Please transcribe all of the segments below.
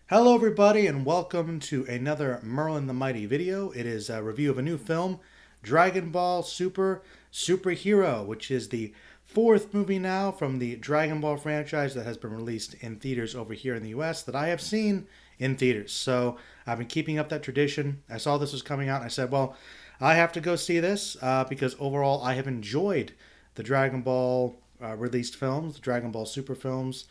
Hello everybody and welcome to another Merlin the Mighty video. It is a review of a new film, Dragon Ball Super Superhero, which is the fourth movie now from the Dragon Ball franchise that has been released in theaters over here in the US that I have seen in theaters. So I've been keeping up that tradition. I saw this was coming out and I said, well, I have to go see this because overall I have enjoyed the Dragon Ball released films, the Dragon Ball Super films,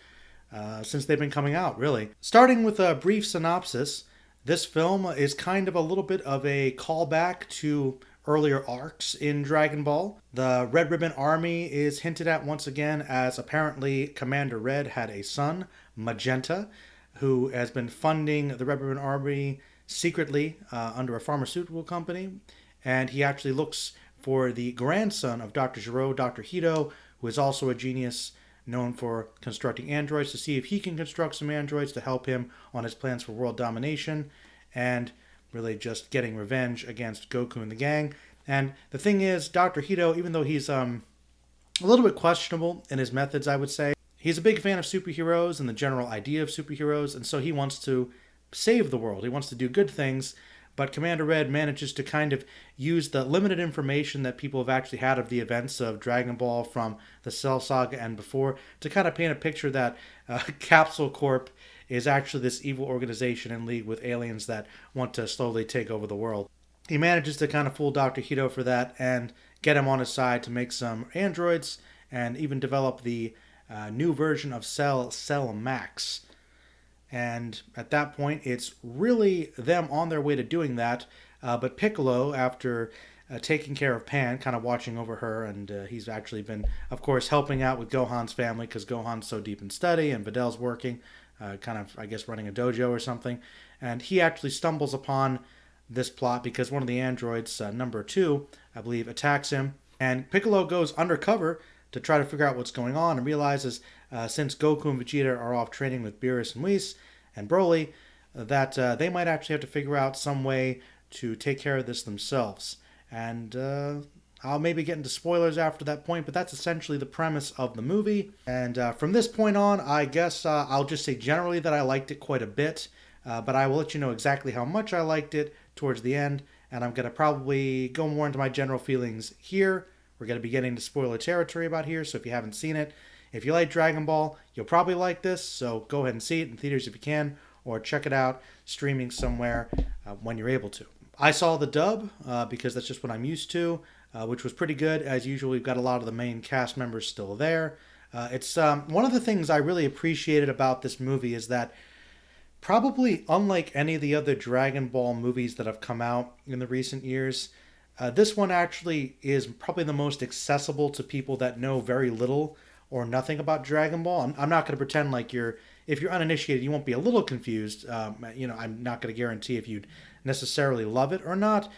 since they've been coming out, really. Starting with a brief synopsis, this film is kind of a little bit of a callback to earlier arcs in Dragon Ball. The Red Ribbon Army is hinted at once again, as apparently Commander Red had a son, Magenta, who has been funding the Red Ribbon Army secretly under a pharmaceutical company. And he actually looks for the grandson of Dr. Gero, Dr. Hito, who is also a genius known for constructing androids, to see if he can construct some androids to help him on his plans for world domination and really just getting revenge against Goku and the gang. And the thing is, Dr. Hito, even though he's a little bit questionable in his methods, I would say, he's a big fan of superheroes and the general idea of superheroes, and so he wants to save the world. He wants to do good things, but Commander Red manages to kind of use the limited information that people have actually had of the events of Dragon Ball from the Cell Saga and before to kind of paint a picture that Capsule Corp is actually this evil organization in league with aliens that want to slowly take over the world. He manages to kind of fool Dr. Hito for that and get him on his side to make some androids and even develop the new version of Cell Max. And at that point, it's really them on their way to doing that. But Piccolo, after taking care of Pan, kind of watching over her, and he's actually been, of course, helping out with Gohan's family because Gohan's so deep in study and Vidal's working, kind of, I guess, running a dojo or something. And he actually stumbles upon this plot because one of the androids, number 2, I believe, attacks him. And Piccolo goes undercover to try to figure out what's going on and realizes since Goku and Vegeta are off training with Beerus and Whis and Broly, that they might actually have to figure out some way to take care of this themselves. And I'll maybe get into spoilers after that point, but that's essentially the premise of the movie. And from this point on, I guess I'll just say generally that I liked it quite a bit, but I will let you know exactly how much I liked it towards the end, and I'm going to probably go more into my general feelings here. We're going to be getting into spoiler territory about here, so if you haven't seen it, if you like Dragon Ball, you'll probably like this, so go ahead and see it in theaters if you can, or check it out streaming somewhere when you're able to. I saw the dub because that's just what I'm used to, which was pretty good. As usual, we've got a lot of the main cast members still there. It's one of the things I really appreciated about this movie is that probably unlike any of the other Dragon Ball movies that have come out in the recent years, this one actually is probably the most accessible to people that know very little or nothing about Dragon Ball. I'm not going to pretend like if you're uninitiated, you won't be a little confused. I'm not going to guarantee if you'd necessarily love it or not.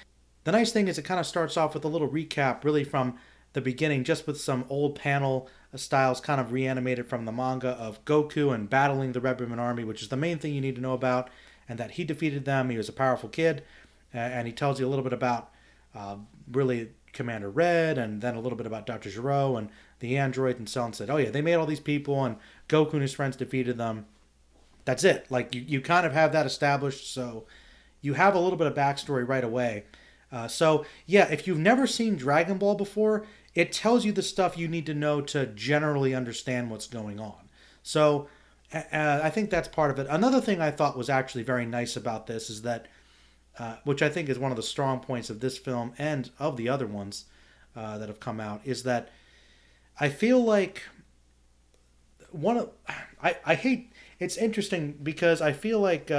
The nice thing is it kind of starts off with a little recap really from the beginning, just with some old panel styles kind of reanimated from the manga of Goku and battling the Red Ribbon Army, which is the main thing you need to know about, and that he defeated them. He was a powerful kid, and he tells you a little bit about really Commander Red, and then a little bit about Dr. Gero and the android, and so on. Said, oh yeah, they made all these people, and Goku and his friends defeated them. That's it. Like, you kind of have that established, so you have a little bit of backstory right away. So yeah, if you've never seen Dragon Ball before, it tells you the stuff you need to know to generally understand what's going on. So I think that's part of it. Another thing I thought was actually very nice about this is that which I think is one of the strong points of this film and of the other ones that have come out, is that I feel like I hate, it's interesting because I feel like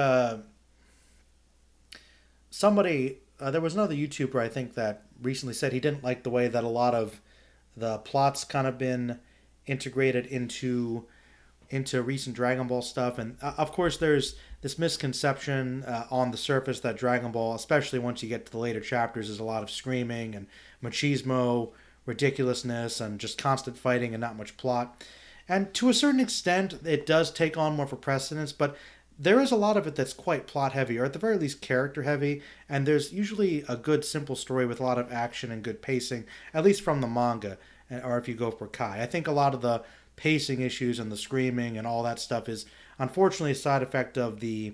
somebody, there was another YouTuber I think that recently said he didn't like the way that a lot of the plots kind of been integrated into recent Dragon Ball stuff. And of course, there's this misconception on the surface that Dragon Ball, especially once you get to the later chapters, is a lot of screaming and machismo, ridiculousness, and just constant fighting and not much plot. And to a certain extent, it does take on more of a precedence, but there is a lot of it that's quite plot heavy, or at the very least character heavy, and there's usually a good simple story with a lot of action and good pacing, at least from the manga, or if you go for Kai. I think a lot of the pacing issues and the screaming and all that stuff is unfortunately a side effect of the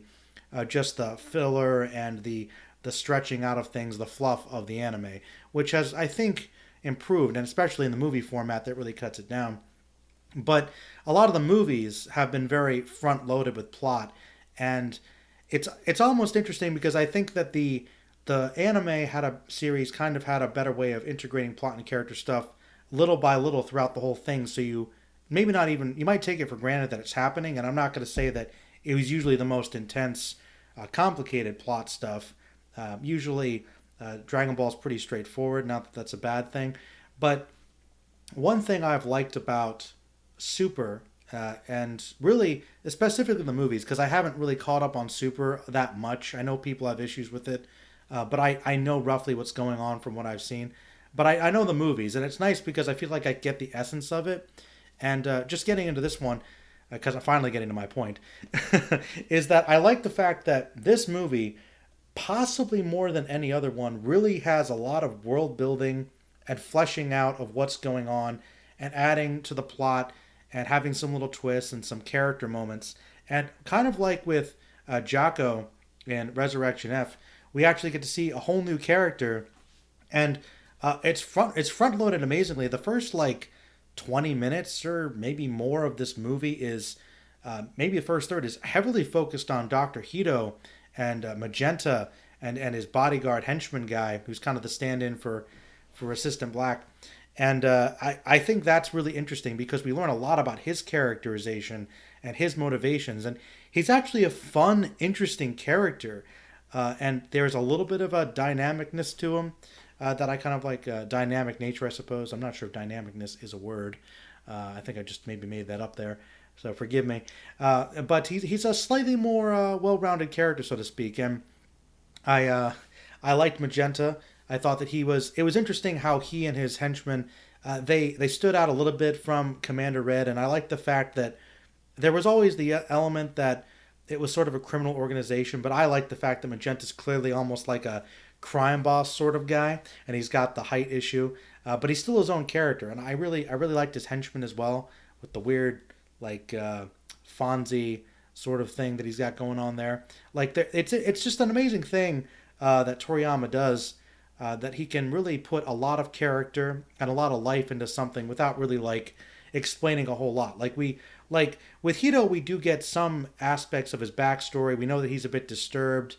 just the filler and the stretching out of things, the fluff of the anime, which has, I think, improved, and especially in the movie format that really cuts it down. But a lot of the movies have been very front loaded with plot, and it's almost interesting because I think that the anime had a series kind of had a better way of integrating plot and character stuff little by little throughout the whole thing. So you maybe not even you might take it for granted that it's happening, and I'm not going to say that it was usually the most intense, complicated plot stuff. Usually, Dragon Ball is pretty straightforward. Not that that's a bad thing, but one thing I've liked about Super, and really specifically the movies, because I haven't really caught up on Super that much. I know people have issues with it, but I know roughly what's going on from what I've seen. But I know the movies, and it's nice because I feel like I get the essence of it. And just getting into this one, because I'm finally getting to my point, is that I like the fact that this movie, possibly more than any other one, really has a lot of world building and fleshing out of what's going on and adding to the plot and having some little twists and some character moments. And kind of like with Jocko in Resurrection F, we actually get to see a whole new character, and it's front loaded amazingly. The first like 20 minutes or maybe more of this movie is maybe the first third is heavily focused on Dr. Hito and Magenta and his bodyguard henchman guy, who's kind of the stand-in for Assistant Black. And I think that's really interesting because we learn a lot about his characterization and his motivations. And he's actually a fun, interesting character. And there's a little bit of a dynamicness to him that I kind of like. Dynamic nature, I suppose. I'm not sure if dynamicness is a word. I think I just maybe made that up there. So forgive me. But he's a slightly more well-rounded character, so to speak. And I liked Magenta. I thought that it was interesting how he and his henchmen, they stood out a little bit from Commander Red, and I liked the fact that there was always the element that it was sort of a criminal organization, but I like the fact that Magenta's clearly almost like a crime boss sort of guy, and he's got the height issue, but he's still his own character, and I really liked his henchmen as well, with the weird like Fonzie sort of thing that he's got going on there. Like it's just an amazing thing that Toriyama does. That he can really put a lot of character and a lot of life into something without really like explaining a whole lot. Like with Hito, we do get some aspects of his backstory. We know that he's a bit disturbed.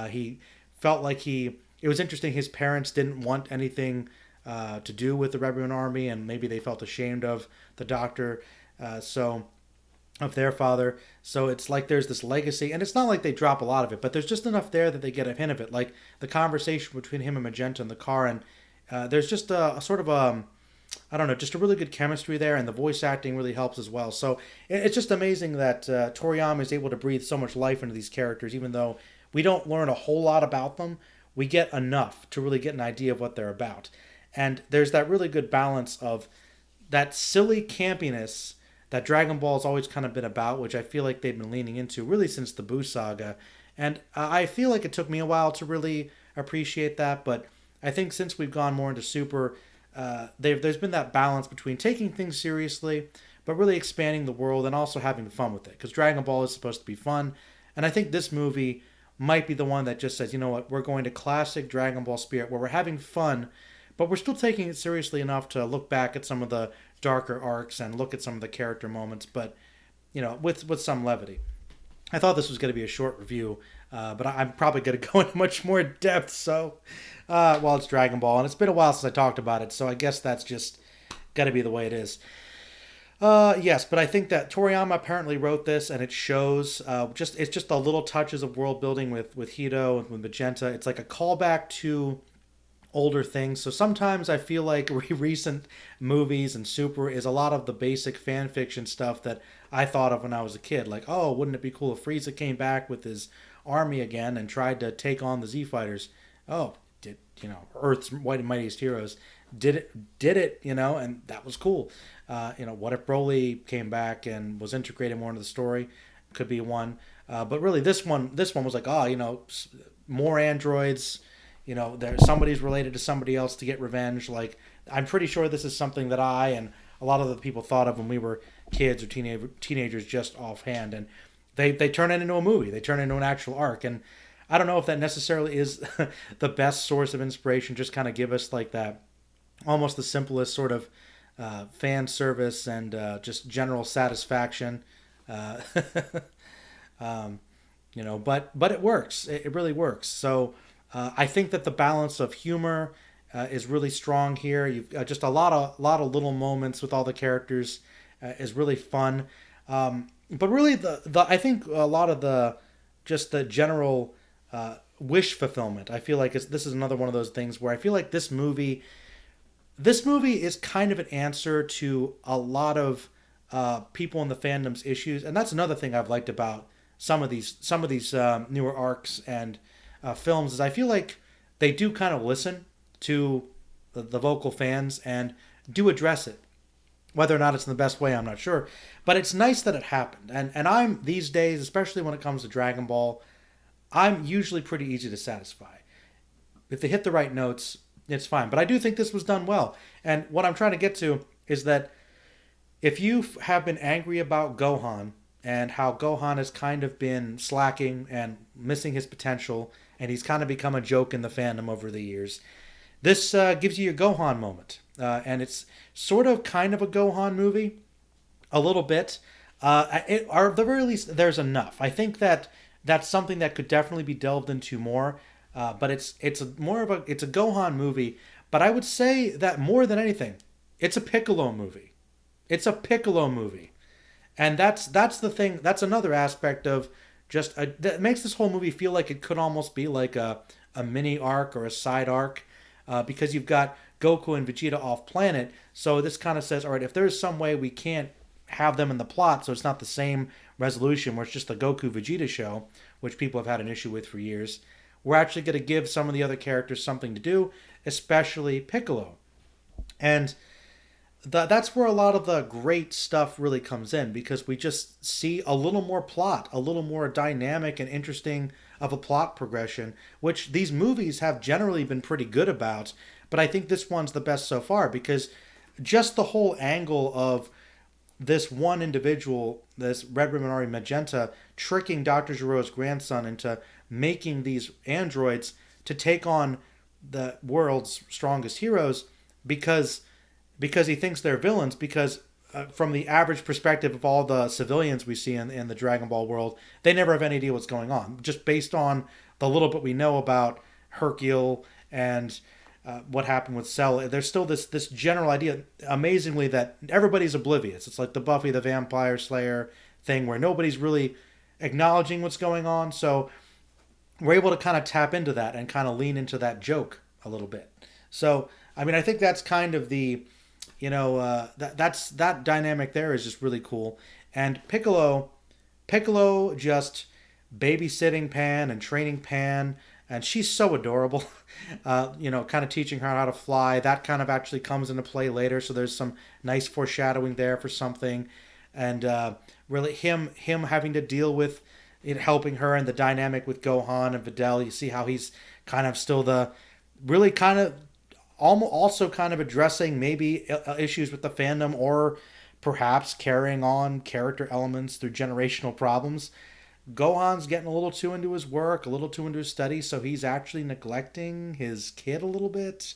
He felt like it was interesting. His parents didn't want anything to do with the Rebellion Army, and maybe they felt ashamed of the Doctor. Of their father. So it's like there's this legacy, and it's not like they drop a lot of it, but there's just enough there that they get a hint of it. Like the conversation between him and Magenta in the car, and there's just a sort of I don't know, just a really good chemistry there, and the voice acting really helps as well. So it's just amazing that Toriyama is able to breathe so much life into these characters, even though we don't learn a whole lot about them. We get enough to really get an idea of what they're about. And there's that really good balance of that silly campiness that Dragon Ball's always kind of been about, which I feel like they've been leaning into really since the Buu saga. And I feel like it took me a while to really appreciate that, but I think since we've gone more into Super, there's been that balance between taking things seriously, but really expanding the world and also having fun with it. Because Dragon Ball is supposed to be fun, and I think this movie might be the one that just says, you know what, we're going to classic Dragon Ball spirit, where we're having fun, but we're still taking it seriously enough to look back at some of the darker arcs and look at some of the character moments, but with some levity. I thought this was going to be a short review, but I'm probably going to go into much more depth. So, it's Dragon Ball, and it's been a while since I talked about it, so I guess that's just got to be the way it is. Yes, but I think that Toriyama apparently wrote this, and it shows. It's just the little touches of world building with Hito and with Magenta. It's like a callback to older things. So sometimes I feel like recent movies and Super is a lot of the basic fan fiction stuff that I thought of when I was a kid. Like, oh, wouldn't it be cool if Frieza came back with his army again and tried to take on the Z Fighters? Oh, did Earth's White and Mightiest Heroes did it, and that was cool. What if Broly came back and was integrated more into the story? Could be one. But really, this one was like, more androids. Somebody's related to somebody else to get revenge. Like, I'm pretty sure this is something that I and a lot of the people thought of when we were kids or teenagers just offhand. And they turn it into a movie. They turn it into an actual arc. And I don't know if that necessarily is the best source of inspiration. Just kind of give us like that, almost the simplest sort of fan service and just general satisfaction. Uh, but it works. It really works. So I think that the balance of humor is really strong here. You've just a lot of little moments with all the characters is really fun. But really, the I think a lot of the just the general wish fulfillment. I feel like this is another one of those things where I feel like this movie is kind of an answer to a lot of people in the fandom's issues, and that's another thing I've liked about some of these newer arcs and films is I feel like they do kind of listen to the vocal fans and do address it. Whether or not it's in the best way, I'm not sure, but it's nice that it happened. And I'm these days, especially when it comes to Dragon Ball, I'm usually pretty easy to satisfy. If they hit the right notes, it's fine. But I do think this was done well. And what I'm trying to get to is that if you have been angry about Gohan and how Gohan has kind of been slacking and missing his potential, and he's kind of become a joke in the fandom over the years, this gives you your Gohan moment. And it's sort of kind of a Gohan movie, a little bit. Or at the very least, there's enough. I think that that's something that could definitely be delved into more. But it's a Gohan movie. But I would say that more than anything, it's a Piccolo movie. It's a Piccolo movie, and that's the thing. That's another aspect of that makes this whole movie feel like it could almost be like a mini arc or a side arc, because you've got Goku and Vegeta off planet. So this kind of says, all right, if there's some way we can't have them in the plot, so it's not the same resolution where it's just the Goku Vegeta show, which people have had an issue with for years. We're actually going to give some of the other characters something to do, especially Piccolo, and that's where a lot of the great stuff really comes in because we just see a little more plot, a little more dynamic and interesting of a plot progression, which these movies have generally been pretty good about. But I think this one's the best so far because just the whole angle of this one individual, this Red Ribbon Army Magenta, tricking Dr. Gero's grandson into making these androids to take on the world's strongest heroes because he thinks they're villains because from the average perspective of all the civilians we see in the Dragon Ball world, they never have any idea what's going on. Just based on the little bit we know about Hercule and what happened with Cell, there's still this general idea, amazingly, that everybody's oblivious. It's like the Buffy the Vampire Slayer thing where nobody's really acknowledging what's going on. So we're able to kind of tap into that and kind of lean into that joke a little bit. So, I mean, I think that's kind of the that dynamic there is just really cool. And Piccolo just babysitting Pan and training Pan, and she's so adorable. Kind of teaching her how to fly. That kind of actually comes into play later. So there's some nice foreshadowing there for something, and really him having to deal with it, helping her, and the dynamic with Gohan and Videl. You see how he's kind of still the really kind of also kind of addressing maybe issues with the fandom or perhaps carrying on character elements through generational problems. Gohan's getting a little too into his work, a little too into his studies, so he's actually neglecting his kid a little bit,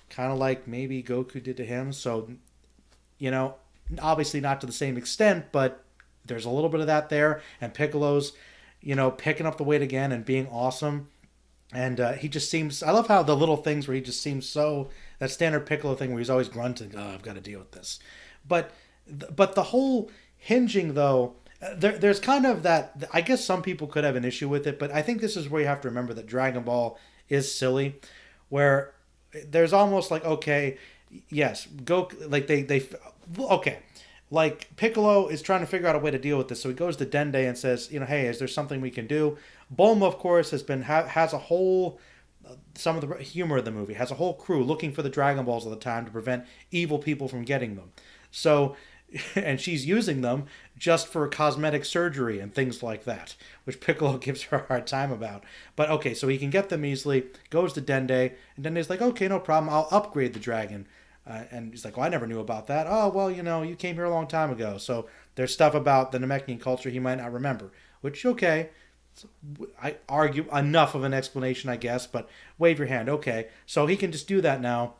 kind of like maybe Goku did to him. So, obviously not to the same extent, but there's a little bit of that there. And Piccolo's, picking up the weight again and being awesome. And he just seems, I love how the little things where he just seems so, that standard Piccolo thing where he's always grunting, oh, I've got to deal with this. But the whole hinging, though, there's kind of that, I guess some people could have an issue with it, but I think this is where you have to remember that Dragon Ball is silly, where there's almost like, okay, yes, okay, like Piccolo is trying to figure out a way to deal with this, so he goes to Dende and says, hey, is there something we can do? Bulma, of course, has a whole, some of the humor of the movie, has a whole crew looking for the Dragon Balls all the time to prevent evil people from getting them. So, and she's using them just for cosmetic surgery and things like that, which Piccolo gives her a hard time about. But okay, so he can get them easily, goes to Dende, and Dende's like, okay, no problem, I'll upgrade the dragon. And he's like, well, I never knew about that. Oh, well, you came here a long time ago. So there's stuff about the Namekian culture he might not remember. which, okay, I argue enough of an explanation, I guess, but wave your hand. Okay, so he can just do that now.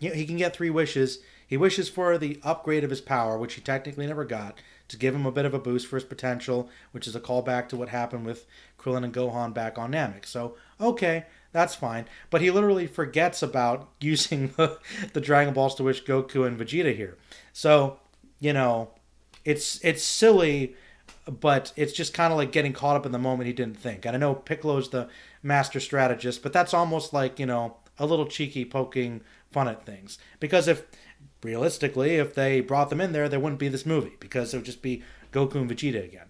He can get 3 wishes. He wishes for the upgrade of his power, which he technically never got, to give him a bit of a boost for his potential, which is a callback to what happened with Krillin and Gohan back on Namek. So, okay, that's fine. But he literally forgets about using the Dragon Balls to wish Goku and Vegeta here. So, you know, it's silly, but it's just kind of like getting caught up in the moment he didn't think. And I know Piccolo's the master strategist, but that's almost like, a little cheeky poking fun at things. Because if, realistically, if they brought them in there wouldn't be this movie, because it would just be Goku and Vegeta again.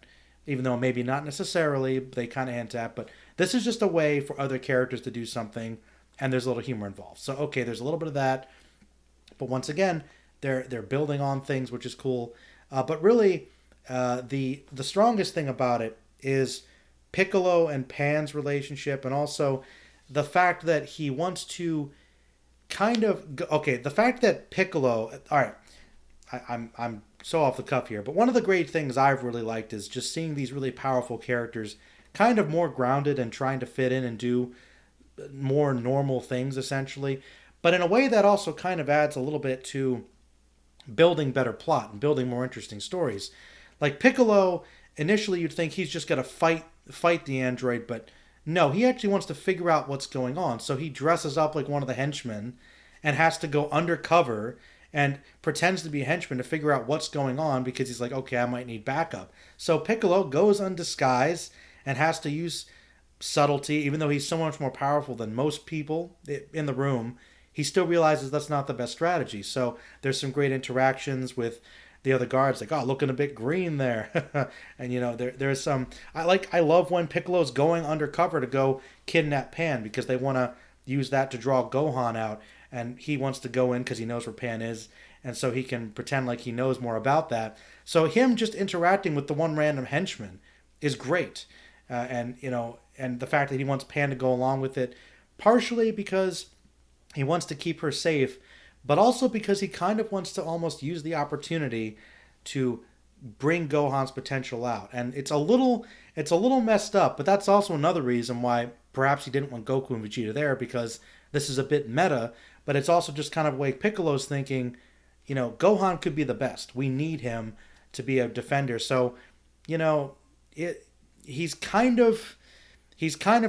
Even though maybe not necessarily, they kind of hint at, but this is just a way for other characters to do something, and there's a little humor involved. So, okay, there's a little bit of that, but once again, they're building on things, which is cool. But really, the strongest thing about it is Piccolo and Pan's relationship, and also the fact that he wants to the fact that Piccolo, all right, I'm so off the cuff here, but one of the great things I've really liked is just seeing these really powerful characters kind of more grounded and trying to fit in and do more normal things, essentially, but in a way that also kind of adds a little bit to building better plot and building more interesting stories. Like Piccolo, initially you'd think he's just going to fight the android, but no, he actually wants to figure out what's going on. So he dresses up like one of the henchmen and has to go undercover and pretends to be a henchman to figure out what's going on, because he's like, okay, I might need backup. So Piccolo goes undisguised and has to use subtlety, even though he's so much more powerful than most people in the room. He still realizes that's not the best strategy. So there's some great interactions with the other guards, like, oh, looking a bit green there. And there's some, I love when Piccolo's going undercover to go kidnap Pan, because they want to use that to draw Gohan out, and he wants to go in because he knows where Pan is, and so he can pretend like he knows more about that. So him just interacting with the one random henchman is great. And the fact that he wants Pan to go along with it, partially because he wants to keep her safe, but also because he kind of wants to almost use the opportunity to bring Gohan's potential out. And it's a little messed up, but that's also another reason why perhaps he didn't want Goku and Vegeta there, because this is a bit meta, but it's also just kind of way Piccolo's thinking, Gohan could be the best. We need him to be a defender. So, he's kind of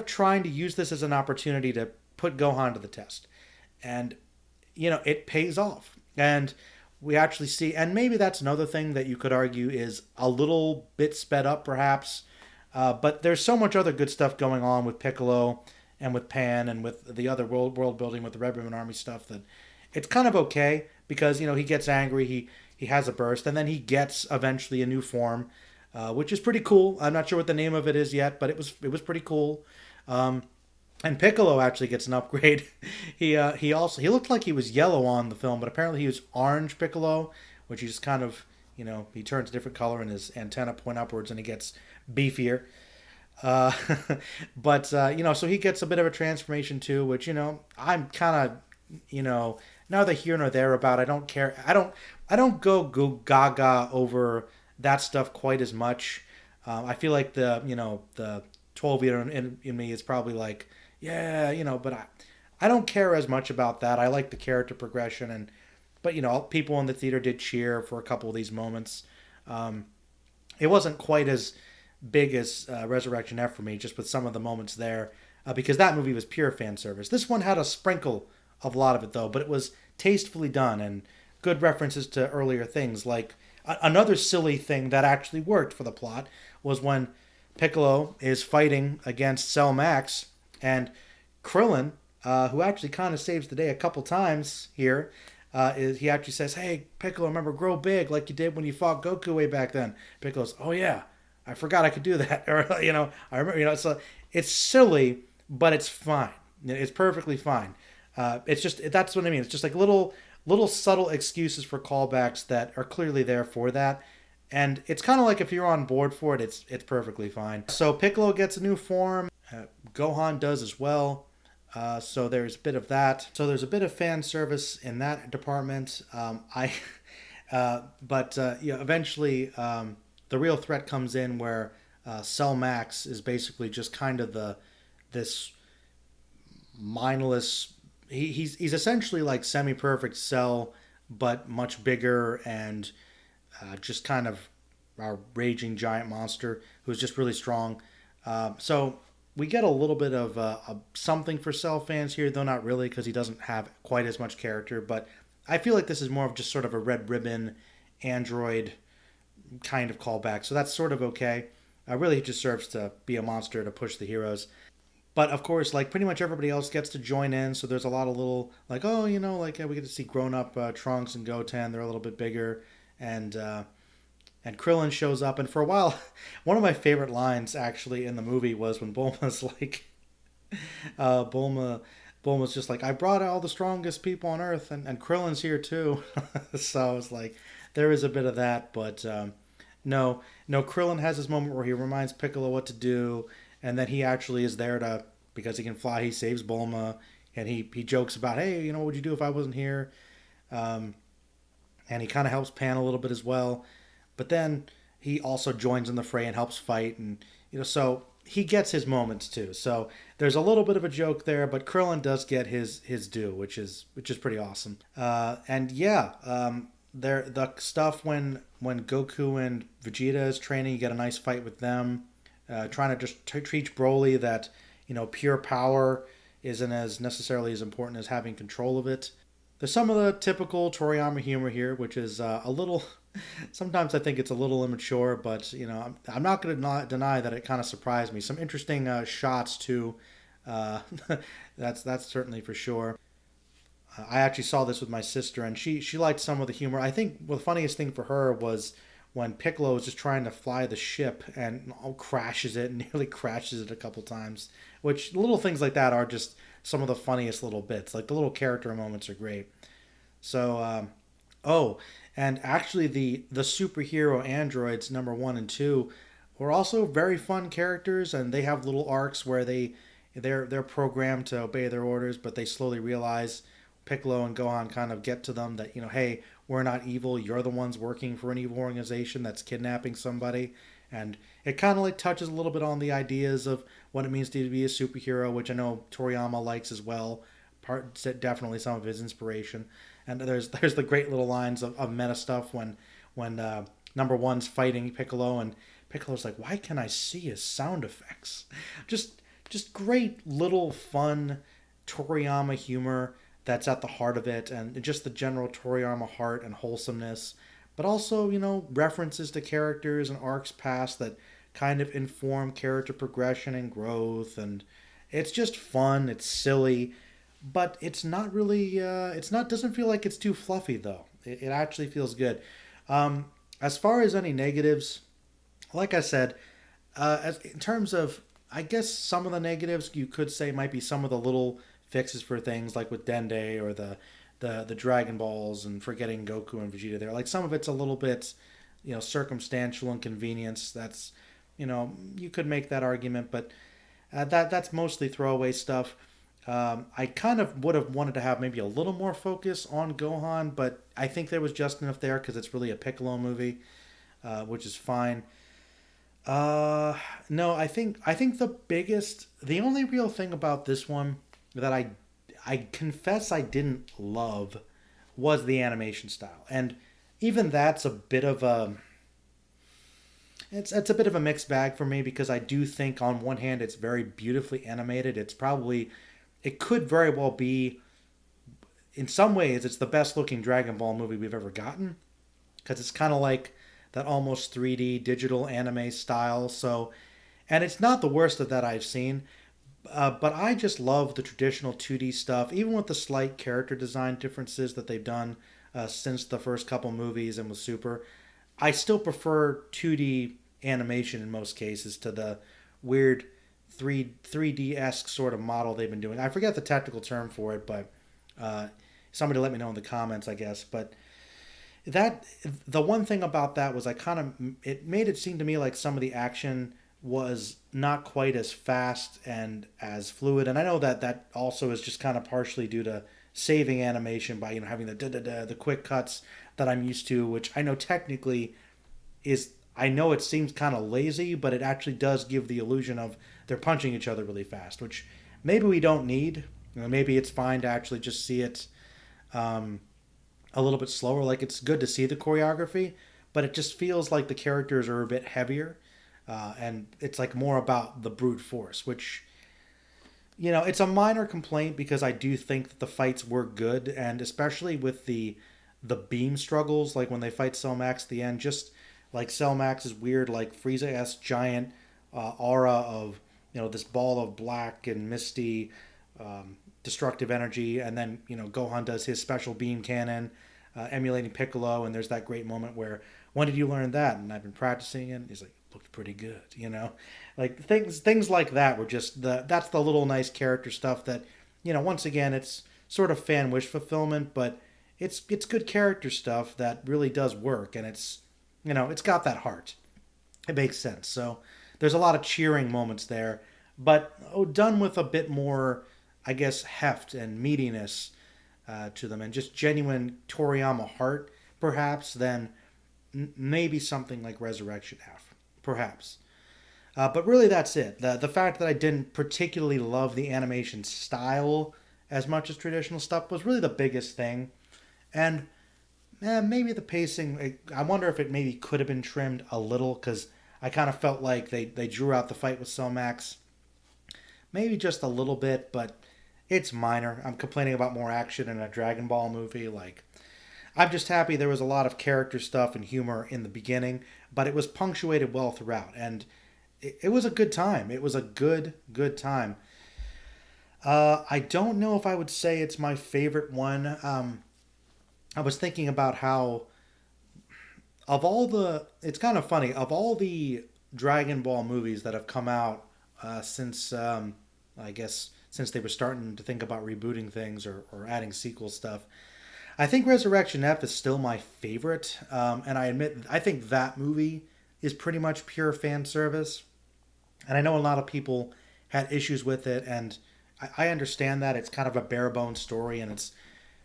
trying to use this as an opportunity to put Gohan to the test. And it pays off. And we actually see, and maybe that's another thing that you could argue is a little bit sped up perhaps, but there's so much other good stuff going on with Piccolo and with Pan and with the other world building with the Red Ribbon Army stuff, that it's kind of okay, because he gets angry, he has a burst, and then he gets eventually a new form, which is pretty cool. I'm not sure what the name of it is yet, but it was pretty cool. And Piccolo actually gets an upgrade. He looked like he was yellow on the film, but apparently he was orange Piccolo, which he just kind of, he turns a different color and his antenna point upwards and he gets beefier. But so he gets a bit of a transformation too, which, I'm kind of, neither here nor there about. I don't care. I don't go gaga over that stuff quite as much. I feel like the 12-year in me is probably like, yeah, but I don't care as much about that. I like the character progression, but people in the theater did cheer for a couple of these moments. It wasn't quite as big as Resurrection F for me, just with some of the moments there, because that movie was pure fan service. This one had a sprinkle of a lot of it though, but it was tastefully done and good references to earlier things. Like another silly thing that actually worked for the plot was when Piccolo is fighting against Cell Max, and Krillin, who actually kind of saves the day a couple times here, he actually says, "Hey, Piccolo, remember, grow big like you did when you fought Goku way back then." Piccolo's, "Oh yeah, I forgot I could do that." Or I remember. So it's silly, but it's fine. It's perfectly fine. It's just, that's what I mean. It's just like little subtle excuses for callbacks that are clearly there for that. And it's kind of like, if you're on board for it, it's perfectly fine. So Piccolo gets a new form. Gohan does as well. So there's a bit of that. So there's a bit of fan service in that department. Eventually the real threat comes in where Cell Max is basically just kind of this mindless. He's essentially like semi-perfect Cell, but much bigger and just kind of a raging giant monster who's just really strong. So we get a little bit of something for Cell fans here, though not really, because he doesn't have quite as much character. But I feel like this is more of just sort of a red ribbon android kind of callback. So that's sort of okay. Really, it just serves to be a monster to push the heroes. But of course, like pretty much everybody else gets to join in. So there's a lot of little, like, oh, like we get to see grown up Trunks and Goten. They're a little bit bigger. And Krillin shows up. And for a while, one of my favorite lines actually in the movie was when Bulma's like, uh, Bulma. Bulma's just like, I brought all the strongest people on Earth, and Krillin's here too. So it's like, there is a bit of that, but no, no. Krillin has his moment where he reminds Piccolo what to do, and then he actually is there to, because he can fly. He saves Bulma, and he jokes about, hey, what would you do if I wasn't here? Um, and he kind of helps Pan a little bit as well. But then he also joins in the fray and helps fight, and so he gets his moments too. So there's a little bit of a joke there, but Krillin does get his due, which is pretty awesome. And yeah, there the stuff when Goku and Vegeta is training, you get a nice fight with them, trying to just teach Broly that pure power isn't as necessarily as important as having control of it. There's some of the typical Toriyama humor here, which is a little. Sometimes I think it's a little immature, but I'm not going to deny that it kind of surprised me. Some interesting shots too. Uh, that's certainly for sure. I actually saw this with my sister, and she liked some of the humor. I think the funniest thing for her was when Piccolo was just trying to fly the ship and crashes it and nearly crashes it a couple times. Which little things like that are just some of the funniest little bits. Like the little character moments are great. So, oh, and actually the superhero androids number 1 and 2 were also very fun characters, and they have little arcs where they're programmed to obey their orders, but they slowly realize Piccolo and Gohan kind of get to them that hey, we're not evil. You're the ones working for an evil organization that's kidnapping somebody, and it kind of like touches a little bit on the ideas of what it means to be a superhero, which I know Toriyama likes as well. Definitely some of his inspiration. And there's the great little lines of meta stuff when number one's fighting Piccolo, and Piccolo's like, why can I see his sound effects? Just great little fun Toriyama humor that's at the heart of it, and just the general Toriyama heart and wholesomeness, but also references to characters and arcs past that kind of inform character progression and growth, and it's just fun. It's silly, but it's not really. It's not doesn't feel like it's too fluffy though. It actually feels good. As far as any negatives, like I said, in terms of, I guess some of the negatives you could say might be some of the little fixes for things like with Dende or the Dragon Balls and forgetting Goku and Vegeta there. Like some of it's a little bit, circumstantial inconvenience. That's, you could make that argument, but that's mostly throwaway stuff. I kind of would have wanted to have maybe a little more focus on Gohan, but I think there was just enough there because it's really a Piccolo movie, which is fine. No, I think the only real thing about this one that I confess I didn't love was the animation style, and even that's a bit of a it's a bit of a mixed bag for me because I do think on one hand it's very beautifully animated. It could very well be, in some ways it's the best looking Dragon Ball movie we've ever gotten because it's kind of like that almost 3D digital anime style. So, and it's not the worst of that I've seen. But I just love the traditional 2D stuff, even with the slight character design differences that they've done since the first couple movies and with Super. I still prefer 2D animation in most cases to the weird 3D esque sort of model they've been doing. I forget the technical term for it, but somebody let me know in the comments, I guess. But that the one thing about that was it made it seem to me like some of the action was not quite as fast and as fluid, and I know that also is just kind of partially due to saving animation by having the quick cuts that I'm used to, which I know technically is I know it seems kind of lazy, but it actually does give the illusion of they're punching each other really fast, which maybe we don't need. Maybe it's fine to actually just see it um, a little bit slower. Like it's good to see the choreography, but it just feels like the characters are a bit heavier, and it's like more about the brute force, which it's a minor complaint because I do think that the fights were good, and especially with the beam struggles, like when they fight Selmax at the end, just like Selmax's weird like Frieza-esque giant aura of this ball of black and misty destructive energy, and then Gohan does his special beam cannon, emulating Piccolo, and there's that great moment where when did you learn that? And I've been practicing it. And he's like, looked pretty good, like things like that were just that's the little nice character stuff that once again it's sort of fan wish fulfillment, but it's good character stuff that really does work, and it's got that heart. It makes sense. So there's a lot of cheering moments there, but done with a bit more, I guess, heft and meatiness to them, and just genuine Toriyama heart, perhaps, than maybe something like Resurrection F, perhaps. But really, that's it. The fact that I didn't particularly love the animation style as much as traditional stuff was really the biggest thing. And maybe the pacing, I wonder if it maybe could have been trimmed a little, because I kind of felt like they drew out the fight with Selmax maybe just a little bit, but it's minor. I'm complaining about more action in a Dragon Ball movie. Like, I'm just happy there was a lot of character stuff and humor in the beginning, but it was punctuated well throughout, and it was a good time. It was a good time. I don't know if I would say it's my favorite one. I was thinking about how it's kind of funny, of all the Dragon Ball movies that have come out since I guess since they were starting to think about rebooting things or adding sequel stuff, I think Resurrection F is still my favorite. And I admit, I think that movie is pretty much pure fan service. And I know a lot of people had issues with it, and I understand that. It's kind of a bare bones story, and it's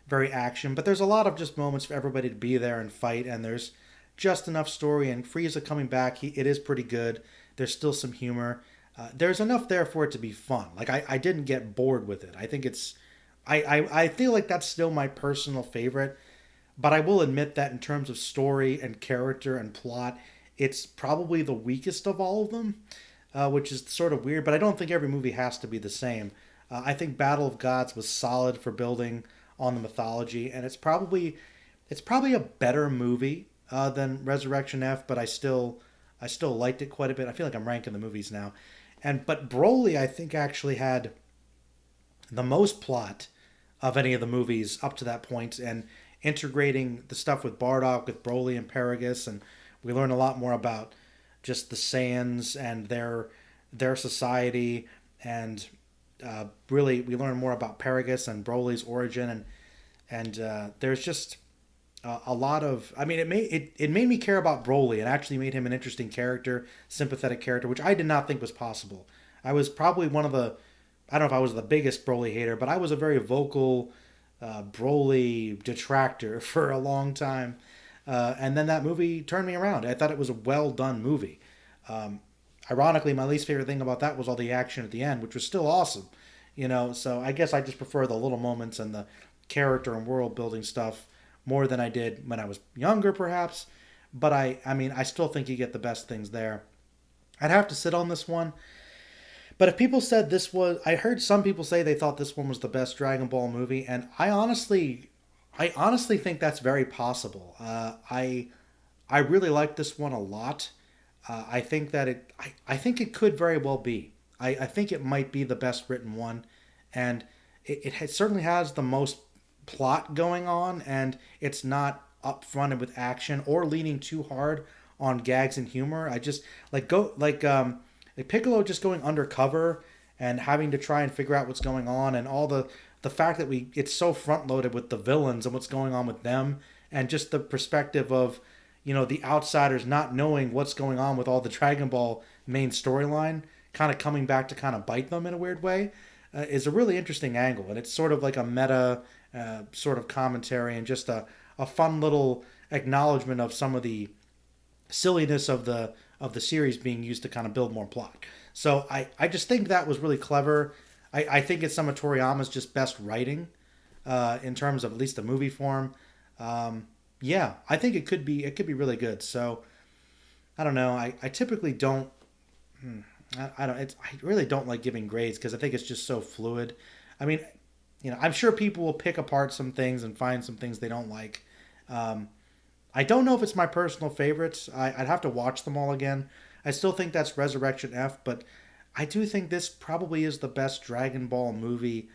very action, but there's a lot of just moments for everybody to be there and fight, and there's just enough story. And Frieza coming back, it is pretty good. There's still some humor. There's enough there for it to be fun. Like I didn't get bored with it. I think I feel like that's still my personal favorite, but I will admit that in terms of story and character and plot, it's probably the weakest of all of them, which is sort of weird. But I don't think every movie has to be the same. I think Battle of Gods was solid for building on the mythology, and it's probably a better movie than Resurrection F, but I still liked it quite a bit. I feel like I'm ranking the movies now, but Broly I think actually had the most plot of any of the movies up to that point, and integrating the stuff with Bardock, with Broly and Paragus, and we learn a lot more about just the Saiyans and their society, and really we learn more about Paragus and Broly's origin, and there's just a lot of. I mean, it made me care about Broly. It actually made him an interesting character, sympathetic character, which I did not think was possible. I was probably one of the. I don't know if I was the biggest Broly hater, but I was a very vocal Broly detractor for a long time. And then that movie turned me around. I thought it was a well done movie. Ironically, my least favorite thing about that was all the action at the end, which was still awesome. So I guess I just prefer the little moments and the character and world building stuff more than I did when I was younger, perhaps. But I mean, I still think you get the best things there. I'd have to sit on this one. But if people said I heard some people say they thought this one was the best Dragon Ball movie, and I honestly think that's very possible. I really like this one a lot. I think that I think it could very well be. I think it might be the best written one, and it certainly has the most plot going on, and it's not upfronted with action or leaning too hard on gags and humor. I just like Piccolo just going undercover and having to try and figure out what's going on, and all the fact that it's so front loaded with the villains and what's going on with them, and just the perspective of the outsiders not knowing what's going on with all the Dragon Ball main storyline, kind of coming back to kind of bite them in a weird way, is a really interesting angle, and it's sort of like a meta sort of commentary, and just a fun little acknowledgement of some of the silliness of the series being used to kind of build more plot. So I just think that was really clever. I think it's some of Toriyama's just best writing in terms of at least the movie form. Yeah, I think it could be really good. So I don't know. I typically don't. I don't. I really don't like giving grades because I think it's just so fluid. I mean, I'm sure people will pick apart some things and find some things they don't like. Um, I don't know if it's my personal favorites. I'd have to watch them all again. I still think that's Resurrection F, but I do think this probably is the best Dragon Ball movie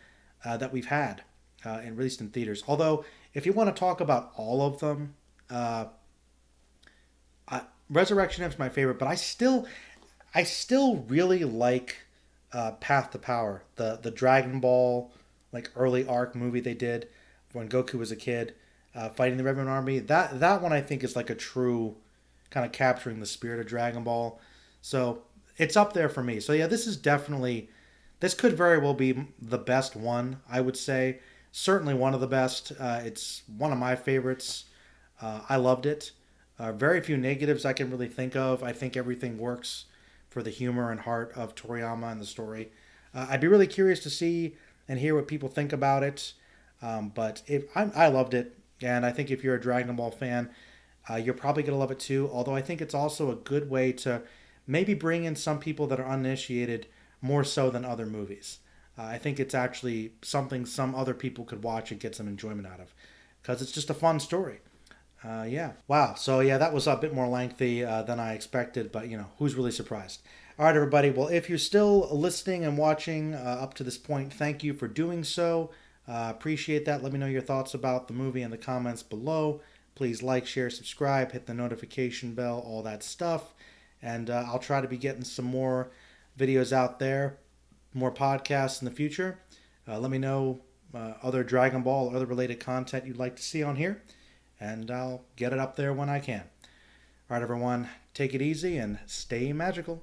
that we've had and released in theaters. Although, if you want to talk about all of them, uh, Resurrection F is my favorite. But I still really like Path to Power, the Dragon Ball like early arc movie they did when Goku was a kid, fighting the Red Moon Army. That one I think is like a true kind of capturing the spirit of Dragon Ball. So it's up there for me. So yeah, this could very well be the best one. I would say certainly one of the best. It's one of my favorites. I loved it. Very few negatives I can really think of. I think everything works for the humor and heart of Toriyama and the story. I'd be really curious to see and hear what people think about it. But if I loved it, and I think if you're a Dragon Ball fan, you're probably gonna love it too. Although I think it's also a good way to maybe bring in some people that are uninitiated more so than other movies. I think it's actually something some other people could watch and get some enjoyment out of because it's just a fun story. Yeah. Wow. So yeah, that was a bit more lengthy than I expected, but who's really surprised? All right, everybody. Well, if you're still listening and watching up to this point, thank you for doing so. Appreciate that. Let me know your thoughts about the movie in the comments below. Please like, share, subscribe, hit the notification bell, all that stuff. And I'll try to be getting some more videos out there, more podcasts in the future. Let me know other Dragon Ball or other related content you'd like to see on here, and I'll get it up there when I can. All right, everyone, take it easy and stay magical.